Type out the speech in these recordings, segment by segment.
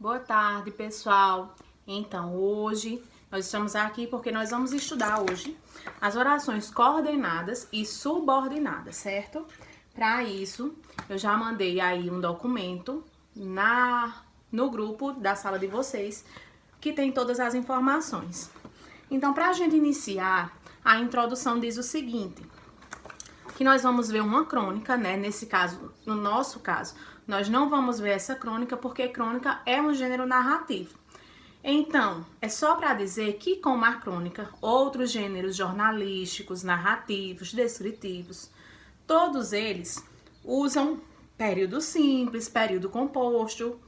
Boa tarde, pessoal. Então, hoje nós estamos aqui porque nós vamos estudar hoje as orações coordenadas e subordinadas, certo? Para isso, eu já mandei aí um documento no grupo da sala de vocês que tem todas as informações. Então, para a gente iniciar, a introdução diz o seguinte: que nós vamos ver uma crônica, né? Nesse caso, no nosso caso, nós não vamos ver essa crônica porque crônica é um gênero narrativo. Então, é só para dizer que, como a crônica, outros gêneros jornalísticos, narrativos, descritivos, todos eles usam período simples, período composto,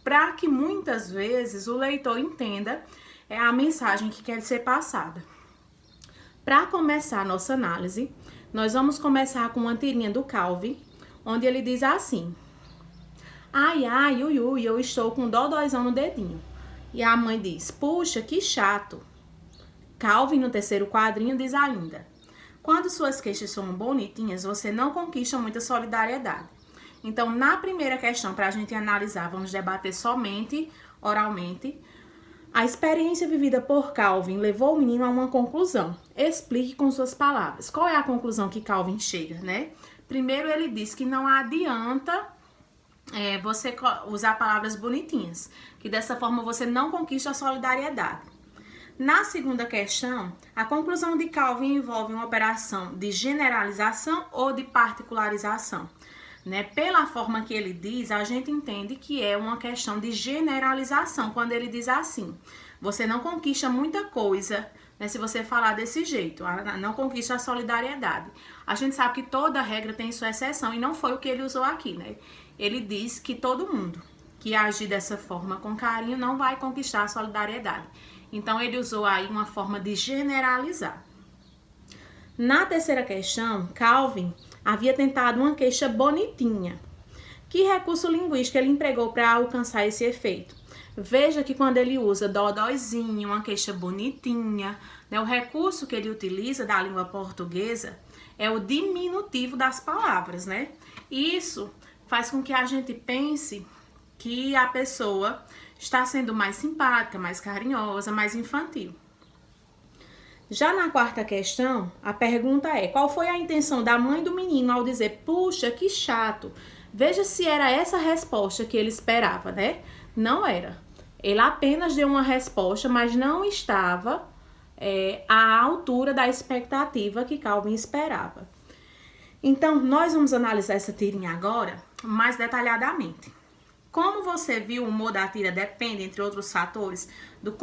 para que muitas vezes o leitor entenda a mensagem que quer ser passada. Para começar a nossa análise, nós vamos começar com uma tirinha do Calvin, onde ele diz assim: ai, ai, ui, ui, eu estou com dodóizão no dedinho. E a mãe diz: puxa, que chato. Calvin, no terceiro quadrinho, diz ainda: quando suas queixas são bonitinhas, você não conquista muita solidariedade. Então, na primeira questão, para a gente analisar, vamos debater somente oralmente. A experiência vivida por Calvin levou o menino a uma conclusão. Explique com suas palavras. Qual é a conclusão que Calvin chega, né? Primeiro, ele diz que não adianta você usar palavras bonitinhas, que dessa forma você não conquista a solidariedade. Na segunda questão, a conclusão de Calvin envolve uma operação de generalização ou de particularização. Né? Pela forma que ele diz, a gente entende que é uma questão de generalização, quando ele diz assim: você não conquista muita coisa, né, se você falar desse jeito, não conquista a solidariedade. A gente sabe que toda regra tem sua exceção, e não foi o que ele usou aqui, né? Ele diz que todo mundo que agir dessa forma com carinho não vai conquistar a solidariedade. Então, ele usou aí uma forma de generalizar. Na terceira questão, Calvin havia tentado uma queixa bonitinha. Que recurso linguístico ele empregou para alcançar esse efeito? Veja que quando ele usa dodóizinho, uma queixa bonitinha, né, o recurso que ele utiliza da língua portuguesa é o diminutivo das palavras, né? Isso faz com que a gente pense que a pessoa está sendo mais simpática, mais carinhosa, mais infantil. Já na quarta questão, a pergunta é: qual foi a intenção da mãe do menino ao dizer, puxa, que chato? Veja se era essa a resposta que ele esperava, né? Não era. Ele apenas deu uma resposta, mas não estava à altura da expectativa que Calvin esperava. Então, nós vamos analisar essa tirinha agora mais detalhadamente. Como você viu, o humor da tira depende, entre outros fatores, do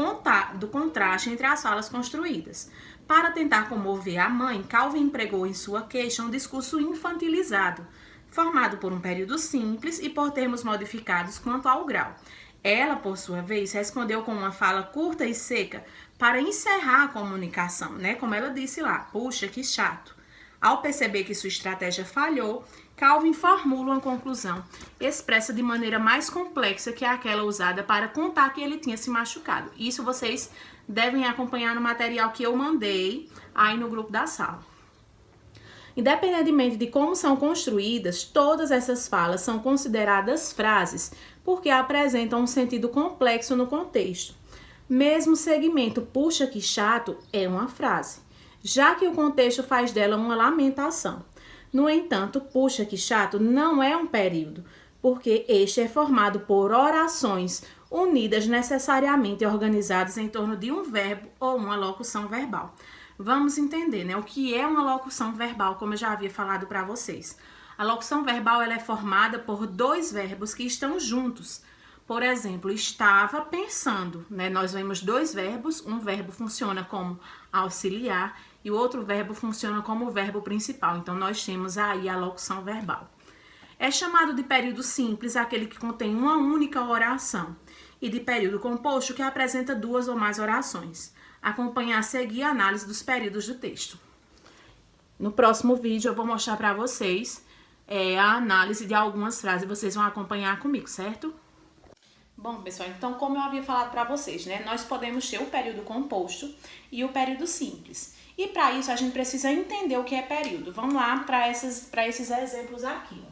contraste entre as falas construídas. Para tentar comover a mãe, Calvin empregou em sua queixa um discurso infantilizado, formado por um período simples e por termos modificados quanto ao grau. Ela, por sua vez, respondeu com uma fala curta e seca para encerrar a comunicação, né? Como ela disse lá: puxa, que chato. Ao perceber que sua estratégia falhou, Calvin formula uma conclusão expressa de maneira mais complexa que aquela usada para contar que ele tinha se machucado. Isso vocês devem acompanhar no material que eu mandei aí no grupo da sala. Independentemente de como são construídas, todas essas falas são consideradas frases porque apresentam um sentido complexo no contexto. Mesmo o segmento puxa que chato é uma frase, já que o contexto faz dela uma lamentação. No entanto, puxa que chato não é um período, porque este é formado por orações unidas necessariamente organizadas em torno de um verbo ou uma locução verbal. Vamos entender, né, o que é uma locução verbal, como eu já havia falado para vocês. A locução verbal ela é formada por dois verbos que estão juntos. Por exemplo, estava pensando, né? Nós vemos dois verbos, um verbo funciona como auxiliar e o outro verbo funciona como verbo principal. Então, nós temos aí a locução verbal. É chamado de período simples aquele que contém uma única oração e de período composto que apresenta duas ou mais orações. Acompanhe a seguir a análise dos períodos do texto. No próximo vídeo eu vou mostrar para vocês a análise de algumas frases. Vocês vão acompanhar comigo, certo? Bom, pessoal, então como eu havia falado para vocês, né, nós podemos ter o período composto e o período simples. E para isso a gente precisa entender o que é período. Vamos lá para esses exemplos aqui.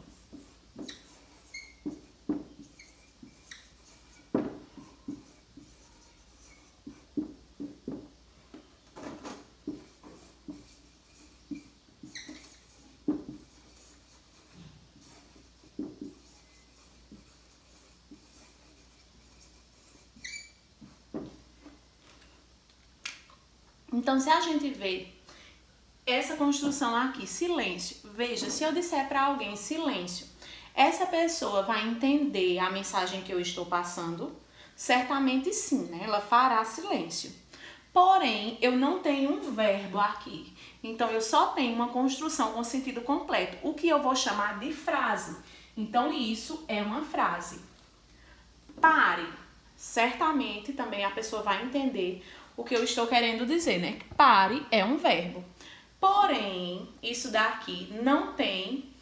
Então, se a gente vê essa construção aqui, silêncio, veja, se eu disser para alguém silêncio, essa pessoa vai entender a mensagem que eu estou passando? Certamente sim, né? Ela fará silêncio. Porém, eu não tenho um verbo aqui. Então, eu só tenho uma construção com sentido completo, o que eu vou chamar de frase. Então, isso é uma frase. Pare. Certamente também a pessoa vai entender o que eu estou querendo dizer, né? Pare é um verbo. Porém, isso daqui não tem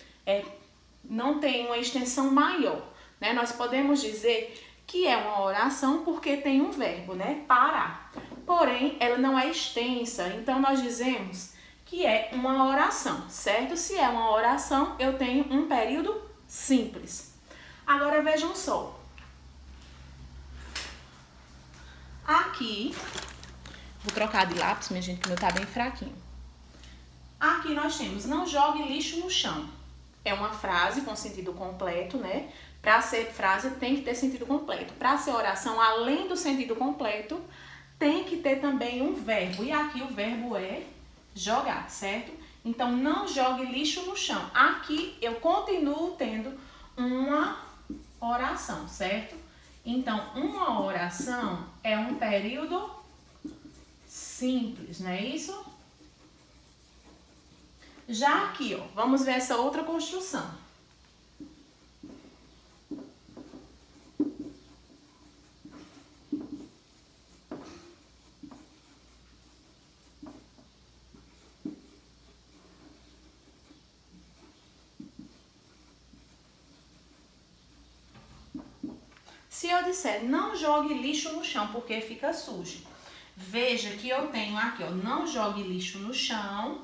uma extensão maior, né? Nós podemos dizer que é uma oração porque tem um verbo, né? Parar. Porém, ela não é extensa, então nós dizemos que é uma oração, certo? Se é uma oração, eu tenho um período simples. Agora vejam só. Aqui, vou trocar de lápis, minha gente, que o meu tá bem fraquinho. Aqui nós temos, não jogue lixo no chão. É uma frase com sentido completo, né? Para ser frase tem que ter sentido completo. Para ser oração, além do sentido completo, tem que ter também um verbo. E aqui o verbo é jogar, certo? Então, não jogue lixo no chão. Aqui eu continuo tendo uma oração, certo? Então, uma oração é um período simples, não é isso? Já aqui, ó, vamos ver essa outra construção. Se eu disser não jogue lixo no chão porque fica sujo. Veja que eu tenho aqui, ó, não jogue lixo no chão,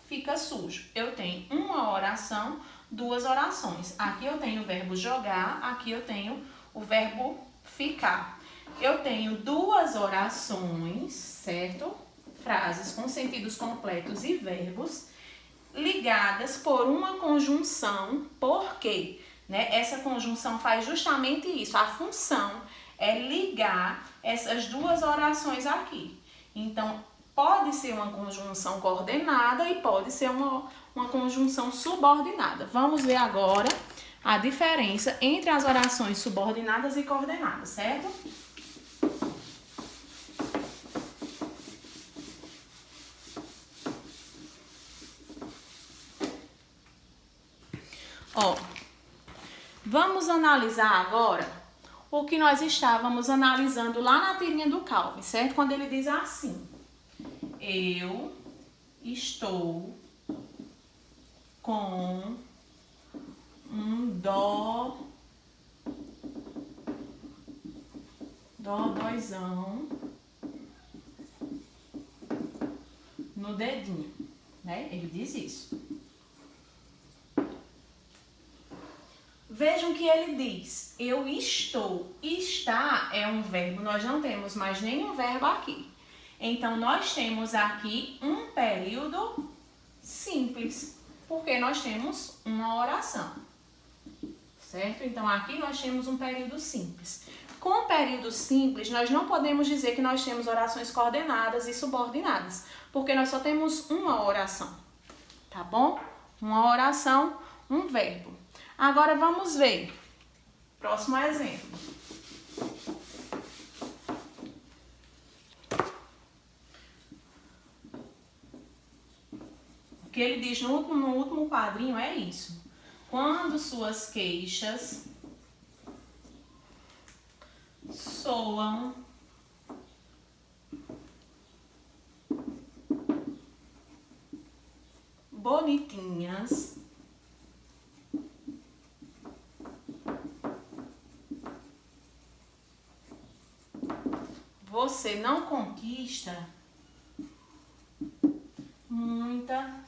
fica sujo. Eu tenho uma oração, duas orações. Aqui eu tenho o verbo jogar, aqui eu tenho o verbo ficar. Eu tenho duas orações, certo? Frases com sentidos completos e verbos ligadas por uma conjunção, por quê? Né? Essa conjunção faz justamente isso. A função é ligar essas duas orações aqui. Então, pode ser uma conjunção coordenada e pode ser uma conjunção subordinada. Vamos ver agora a diferença entre as orações subordinadas e coordenadas, certo? Ó, vamos analisar agora o que nós estávamos analisando lá na tirinha do Calvin, certo? Quando ele diz assim: eu estou com um dózão no dedinho, né? Ele diz isso. Vejam que ele diz, eu estou. Está é um verbo, nós não temos mais nenhum verbo aqui. Então, nós temos aqui um período simples, porque nós temos uma oração, certo? Então, aqui nós temos um período simples. Com período simples, nós não podemos dizer que nós temos orações coordenadas e subordinadas, porque nós só temos uma oração, tá bom? Uma oração, um verbo. Agora vamos ver. Próximo exemplo. O que ele diz no último quadrinho é isso. Quando suas queixas soam bonitinhas, você não conquista muita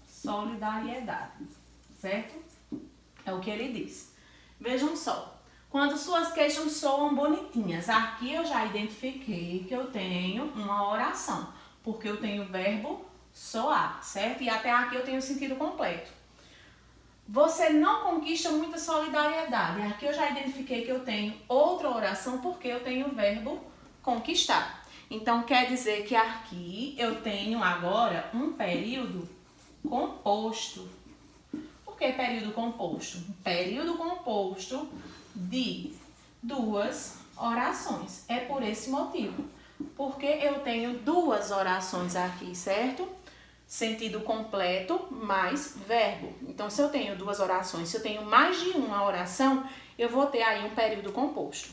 solidariedade, certo? É o que ele diz. Vejam só, quando suas queixas soam bonitinhas, aqui eu já identifiquei que eu tenho uma oração, porque eu tenho o verbo soar, certo? E até aqui eu tenho o sentido completo. você não conquista muita solidariedade. Aqui eu já identifiquei que eu tenho outra oração porque eu tenho o verbo conquistar. Então, quer dizer que aqui eu tenho agora um período composto. Por que período composto? Um período composto de duas orações. É por esse motivo. Porque eu tenho duas orações aqui, certo? Sentido completo mais verbo. Então, se eu tenho duas orações, se eu tenho mais de uma oração, eu vou ter aí um período composto.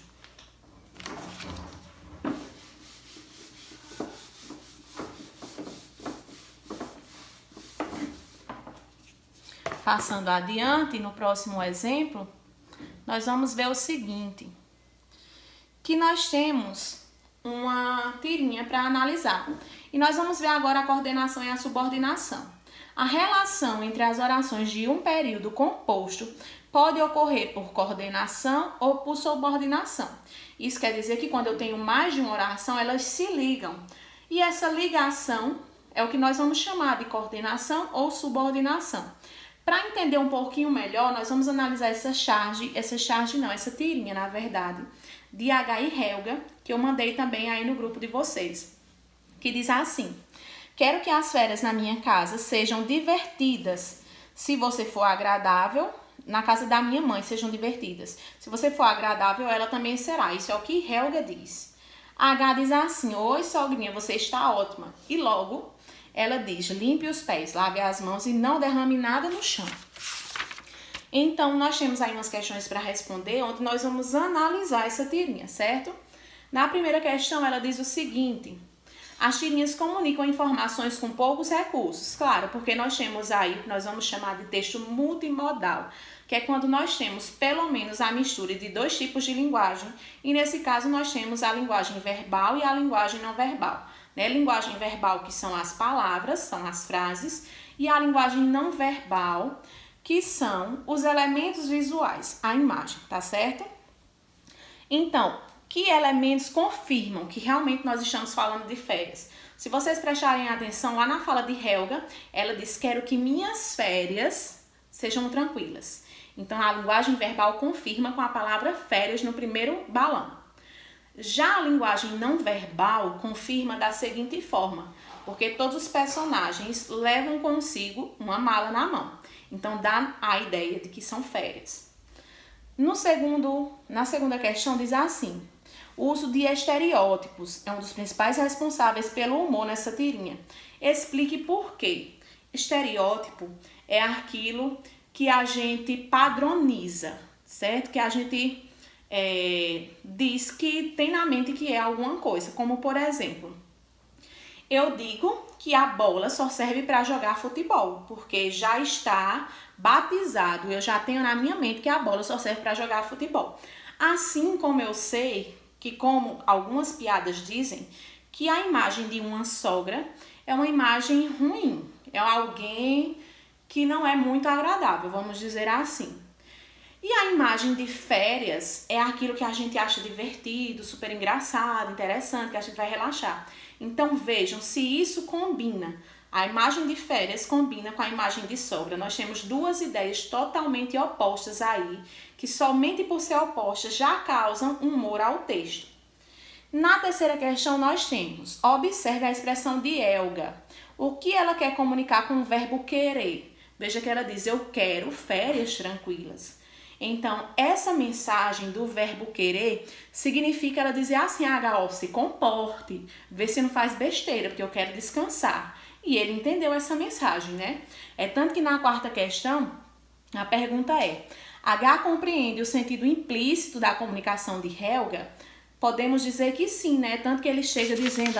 Passando adiante, no próximo exemplo, nós vamos ver o seguinte, que nós temos uma tirinha para analisar. E nós vamos ver agora a coordenação e a subordinação. A relação entre as orações de um período composto pode ocorrer por coordenação ou por subordinação. Isso quer dizer que quando eu tenho mais de uma oração, elas se ligam. E essa ligação é o que nós vamos chamar de coordenação ou subordinação. Para entender um pouquinho melhor, nós vamos analisar essa tirinha, na verdade, de H e Helga, que eu mandei também aí no grupo de vocês, que diz assim: quero que as férias na minha casa sejam divertidas. Se você for agradável, na casa da minha mãe sejam divertidas. Se você for agradável, ela também será. Isso é o que Helga diz. H diz assim: oi, sogrinha, você está ótima. E logo ela diz: limpe os pés, lave as mãos e não derrame nada no chão. Então, nós temos aí umas questões para responder, onde nós vamos analisar essa tirinha, certo? Na primeira questão, ela diz o seguinte: as tirinhas comunicam informações com poucos recursos. Claro, porque nós temos aí o que nós vamos chamar de texto multimodal, que é quando nós temos pelo menos a mistura de dois tipos de linguagem. E nesse caso, nós temos a linguagem verbal e a linguagem não verbal. Né? Linguagem verbal, que são as palavras, são as frases, e a linguagem não verbal, que são os elementos visuais, a imagem, tá certo? Então, que elementos confirmam que realmente nós estamos falando de férias? Se vocês prestarem atenção lá na fala de Helga, ela diz: quero que minhas férias sejam tranquilas. Então, a linguagem verbal confirma com a palavra férias no primeiro balão. Já a linguagem não verbal confirma da seguinte forma, porque todos os personagens levam consigo uma mala na mão. Então, dá a ideia de que são férias. Na segunda questão, diz assim: o uso de estereótipos é um dos principais responsáveis pelo humor nessa tirinha. Explique por quê. Estereótipo é aquilo que a gente padroniza, certo? Que a gente diz que tem na mente que é alguma coisa. Como, por exemplo, eu digo que a bola só serve para jogar futebol, porque já está batizado, eu já tenho na minha mente que a bola só serve para jogar futebol. Assim como eu sei que, como algumas piadas dizem, que a imagem de uma sogra é uma imagem ruim, é alguém que não é muito agradável, vamos dizer assim. E a imagem de férias é aquilo que a gente acha divertido, super engraçado, interessante, que a gente vai relaxar. Então vejam se isso combina. A imagem de férias combina com a imagem de sogra. Nós temos duas ideias totalmente opostas aí, que somente por ser opostas já causam humor ao texto. Na terceira questão nós temos: observe a expressão de Helga. O que ela quer comunicar com o verbo querer? Veja que ela diz: eu quero férias tranquilas. Então, essa mensagem do verbo querer significa ela dizer assim: H, se comporte, vê se não faz besteira, porque eu quero descansar. E ele entendeu essa mensagem, né? É tanto que na quarta questão, a pergunta é: H compreende o sentido implícito da comunicação de Helga? Podemos dizer que sim, né? Tanto que ele chega dizendo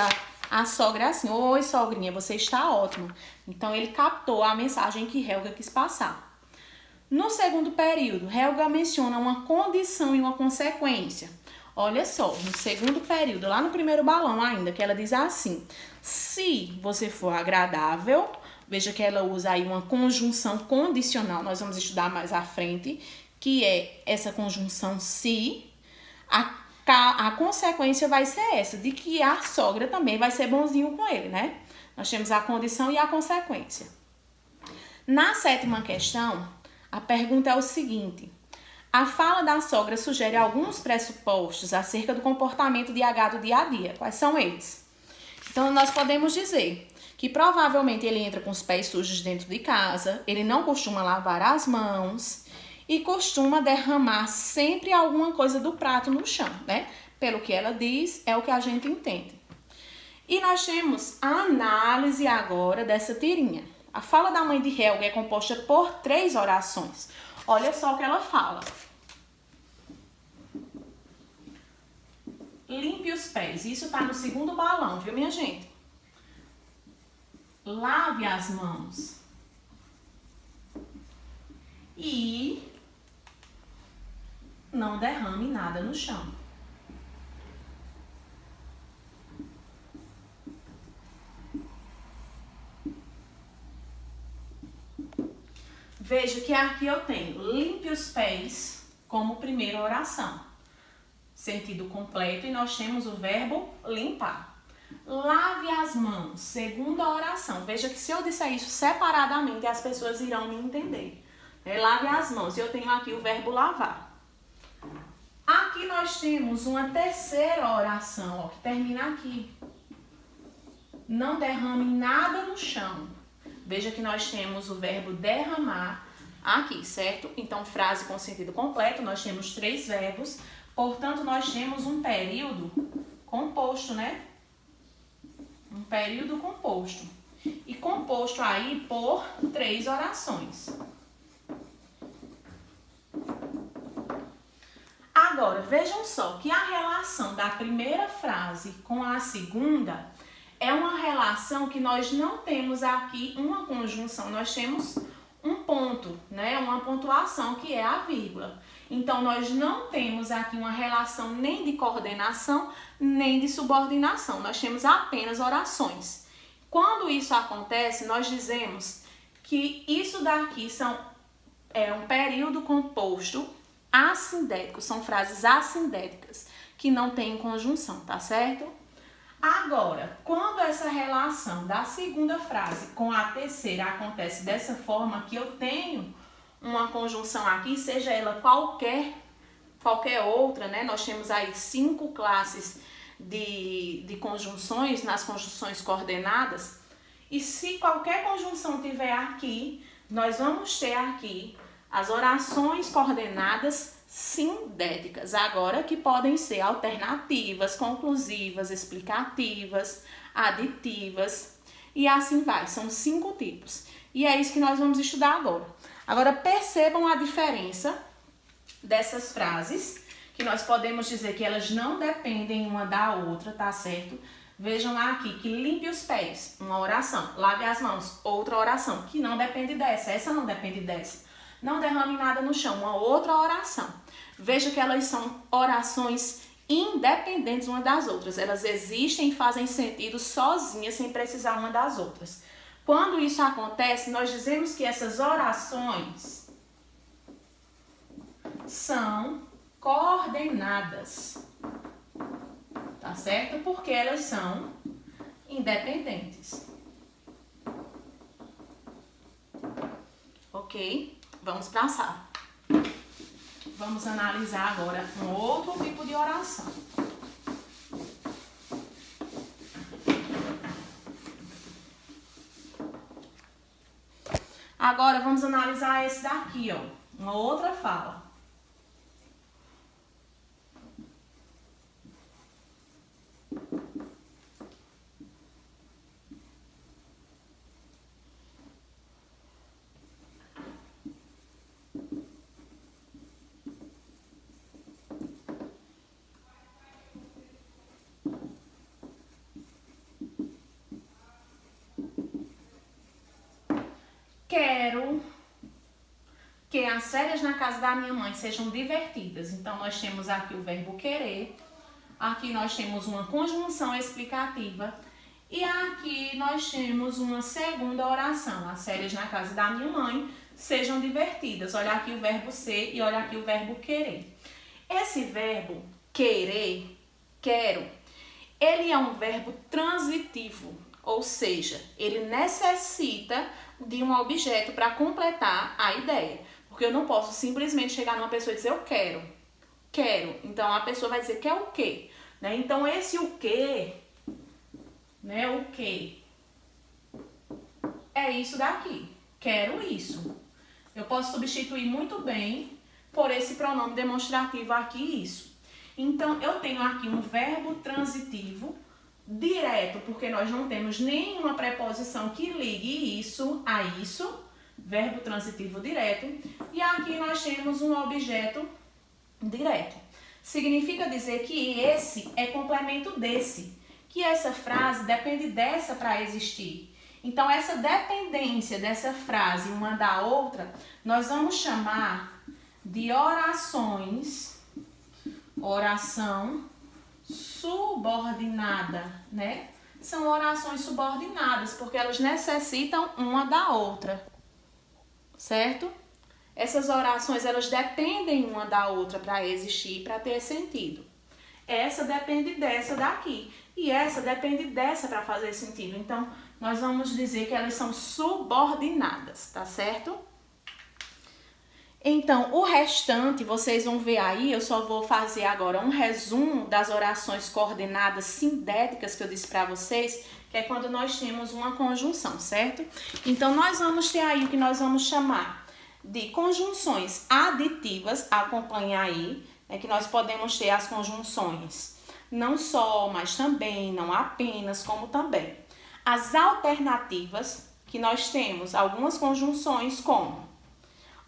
a sogra assim: oi, sogrinha, você está ótima. Então, ele captou a mensagem que Helga quis passar. No segundo período, Helga menciona uma condição e uma consequência. Olha só, no segundo período, lá no primeiro balão ainda, que ela diz assim: se você for agradável, veja que ela usa aí uma conjunção condicional, nós vamos estudar mais à frente, que é essa conjunção se. A consequência vai ser essa, de que a sogra também vai ser bonzinho com ele, né? Nós temos a condição e a consequência. Na sétima questão, A pergunta é o seguinte: a fala da sogra sugere alguns pressupostos acerca do comportamento de H do dia a dia. Quais são eles? Então, nós podemos dizer que provavelmente ele entra com os pés sujos dentro de casa, ele não costuma lavar as mãos e costuma derramar sempre alguma coisa do prato no chão, né? Pelo que ela diz, é o que a gente entende. E nós temos a análise agora dessa tirinha. A fala da mãe de Helga é composta por 3 orações. Olha só o que ela fala. Limpe os pés. Isso tá no segundo balão, viu, minha gente? Lave as mãos. E não derrame nada no chão. Veja que aqui eu tenho limpe os pés como primeira oração. Sentido completo, e nós temos o verbo limpar. Lave as mãos, segunda oração. Veja que se eu disser isso separadamente, as pessoas irão me entender. Lave as mãos, eu tenho aqui o verbo lavar. Aqui nós temos uma terceira oração, ó, que termina aqui. Não derrame nada no chão. Veja que nós temos o verbo derramar aqui, certo? Então, frase com sentido completo, nós temos 3 verbos. Portanto, nós temos um período composto, né? Um período composto. E composto aí por 3 orações. Agora, vejam só que a relação da primeira frase com a segunda é uma relação que nós não temos aqui uma conjunção, nós temos um ponto, né? Uma pontuação que é a vírgula. Então, nós não temos aqui uma relação nem de coordenação, nem de subordinação. Nós temos apenas orações. Quando isso acontece, nós dizemos que isso daqui é um período composto assindético. São frases assindéticas, que não têm conjunção, tá certo? Agora, quando essa relação da segunda frase com a terceira acontece dessa forma, que eu tenho uma conjunção aqui, seja ela qualquer outra, né? Nós temos aí 5 classes de conjunções, nas conjunções coordenadas. E se qualquer conjunção tiver aqui, nós vamos ter aqui as orações coordenadas sindéticas, agora que podem ser alternativas, conclusivas, explicativas, aditivas e assim vai. São 5 tipos. E é isso que nós vamos estudar agora. Agora percebam a diferença dessas frases, que nós podemos dizer que elas não dependem uma da outra, tá certo? Vejam aqui que limpe os pés, uma oração. Lave as mãos, outra oração, que não depende dessa. Essa não depende dessa. Não derrame nada no chão, uma outra oração. Veja que elas são orações independentes uma das outras. Elas existem e fazem sentido sozinhas, sem precisar uma das outras. Quando isso acontece, nós dizemos que essas orações são coordenadas. Tá certo? Porque elas são independentes. Ok? Vamos passar. Vamos analisar agora um outro tipo de oração. Agora vamos analisar esse daqui, ó. Uma outra fala. Quero que as férias na casa da minha mãe sejam divertidas. Então, nós temos aqui o verbo querer. Aqui nós temos uma conjunção explicativa. E aqui nós temos uma segunda oração. As férias na casa da minha mãe sejam divertidas. Olha aqui o verbo ser e olha aqui o verbo querer. Esse verbo querer, quero, ele é um verbo transitivo. Ou seja, ele necessita de um objeto para completar a ideia. Porque Porque eu não posso simplesmente chegar numa pessoa e dizer eu quero. Quero. Então, a pessoa vai dizer quer o quê? Né? Então, esse o quê, né? O quê? É isso daqui. Quero isso. Eu posso substituir muito bem por esse pronome demonstrativo aqui, isso. Então, eu tenho aqui um verbo transitivo direto, porque nós não temos nenhuma preposição que ligue isso a isso. Verbo transitivo direto. E aqui nós temos um objeto direto. Significa dizer que esse é complemento desse. Que essa frase depende dessa para existir. Então, essa dependência dessa frase uma da outra, nós vamos chamar de orações, oração subordinada, né? São orações subordinadas, porque elas necessitam uma da outra, certo? Essas orações, elas dependem uma da outra para existir, para ter sentido. Essa depende dessa daqui, e essa depende dessa para fazer sentido. Então, nós vamos dizer que elas são subordinadas, tá certo? Então, o restante, vocês vão ver aí, eu só vou fazer agora um resumo das orações coordenadas sindéticas que eu disse para vocês, que é quando nós temos uma conjunção, certo? Então, nós vamos ter aí o que nós vamos chamar de conjunções aditivas, acompanha aí, é que nós podemos ter as conjunções não só, mas também, não apenas, como também. As alternativas, que nós temos algumas conjunções como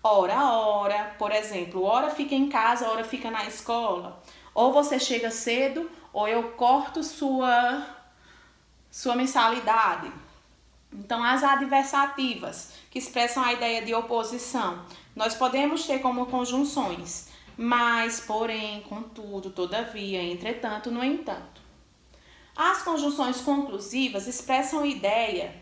ora, ora, por exemplo, ora fica em casa, ora fica na escola. Ou você chega cedo, ou eu corto sua mensalidade. Então, as adversativas, que expressam a ideia de oposição, nós podemos ter como conjunções mas, porém, contudo, todavia, entretanto, no entanto. As conjunções conclusivas expressam a ideia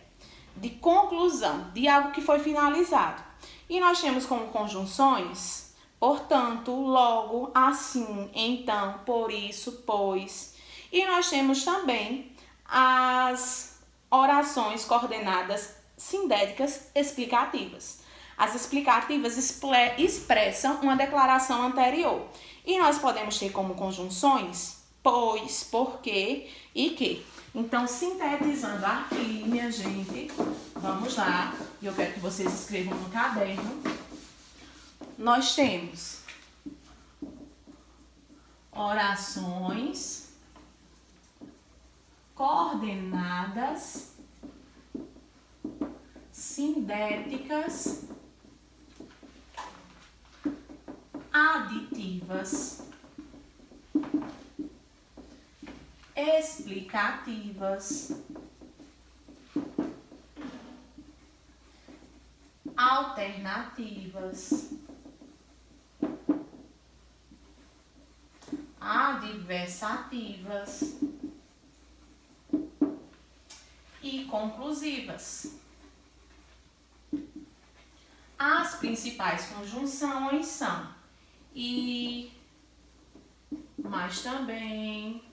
de conclusão, de algo que foi finalizado. E nós temos como conjunções, portanto, logo, assim, então, por isso, pois. E nós temos também as orações coordenadas sindéticas explicativas. As explicativas expressam uma declaração anterior. E nós podemos ter como conjunções pois, porque e que. Então, sintetizando aqui, minha gente, vamos lá. E eu quero que vocês escrevam no caderno. Nós temos orações coordenadas sindéticas aditivas, explicativas, alternativas, adversativas e conclusivas. As principais conjunções são e, mas também,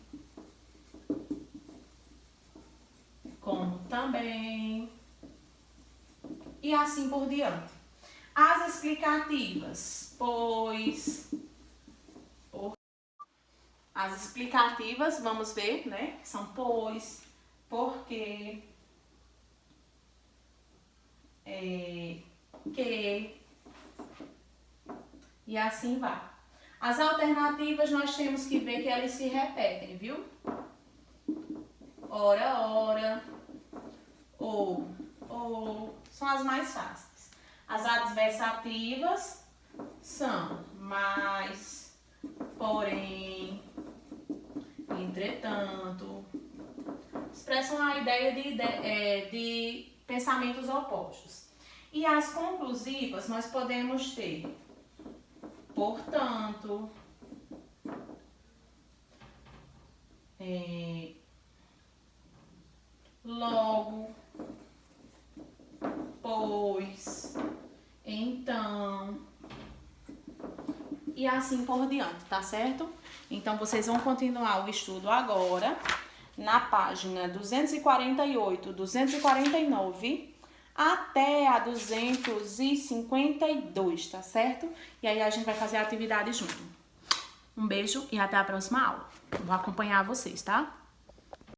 como também, e assim por diante. As explicativas, pois, por. As explicativas, vamos ver, né? São pois, porque, que, e assim vai. As alternativas nós temos que ver que elas se repetem, viu? Ora, ora, ou, são as mais fáceis. As adversativas são mas, porém, entretanto, expressam a ideia de pensamentos opostos. E as conclusivas nós podemos ter portanto, logo, pois, então, e assim por diante, tá certo? Então, vocês vão continuar o estudo agora na página 248, 249, até a 252, tá certo? E aí a gente vai fazer a atividade junto. Um beijo e até a próxima aula. Vou acompanhar vocês, tá?